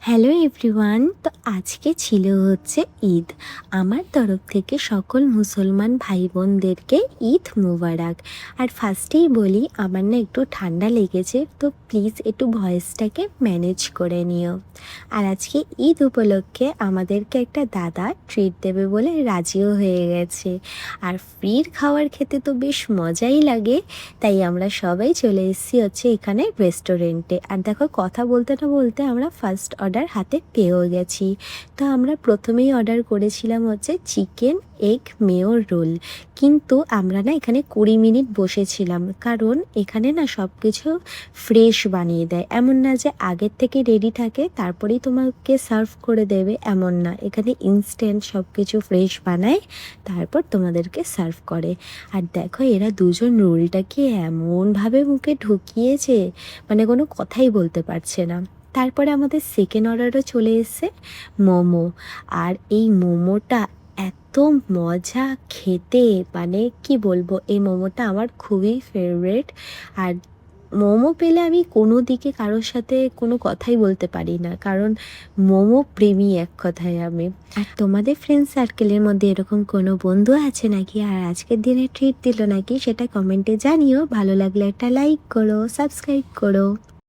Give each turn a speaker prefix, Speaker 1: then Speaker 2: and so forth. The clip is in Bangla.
Speaker 1: Hello everyone. তো আজকে ছিল হচ্ছে ঈদ। আমার তরফ থেকে সকল মুসলমান ভাই বোনদেরকে ঈদ মুবারক। আর ফার্স্টেই বলি, আমার না একটু ঠান্ডা লেগেছে, তো প্লিজ একটু ভয়েসটাকে ম্যানেজ করে নিও। আর আজকে ঈদ উপলক্ষে আমাদেরকে একটা দাদা ট্রিট দেবে বলে রাজিও হয়ে গেছে। আর ফ্রির খাবার খেতে তো বেশ মজাই লাগে, তাই আমরা সবাই চলে এসেছি হচ্ছে এখানে রেস্টুরেন্টে। আর দেখো, কথা বলতে না বলতে আমরা ফার্স্ট অর্ডার হাতে পেয়েও গেছি। তো আমরা প্রথমেই অর্ডার করেছিলাম হচ্ছে চিকেন এগ মেয়ো রোল। কিন্তু আমরা না এখানে 20 মিনিট বসেছিলাম, কারণ এখানে না সব কিছু ফ্রেশ বানিয়ে দেয়। এমন না যে আগের থেকে রেডি থাকে তারপরেই তোমাকে সার্ভ করে দেবে, এমন না। এখানে ইনস্ট্যান্ট সব কিছু ফ্রেশ বানায়, তারপর তোমাদেরকে সার্ভ করে। আর দেখো, এরা দুজন রোলটাকে এমনভাবে মুখে ঢুকিয়েছে, মানে কোনো কথাই বলতে পারছে না। তারপরে আমাদের সেকেন্ড অর্ডারও চলে এসেছে, মোমো। আর এই মোমোটা এত মজা খেতে, মানে কি বলবো, এই মোমোটা আমার খুবই ফেভারিট। আর মোমো পেলে আমি কোনো দিকে কারোর সাথে কোনো কথাই বলতে পারি না, কারণ মোমো প্রেমী এক কথায় আমি। আর তোমাদের ফ্রেন্ড সার্কেলের মধ্যে এরকম কোনো বন্ধু আছে নাকি আর আজকের দিনে ট্রিট দিল নাকি, সেটা কমেন্টে জানিও। ভালো লাগলে একটা লাইক করো, সাবস্ক্রাইব করো।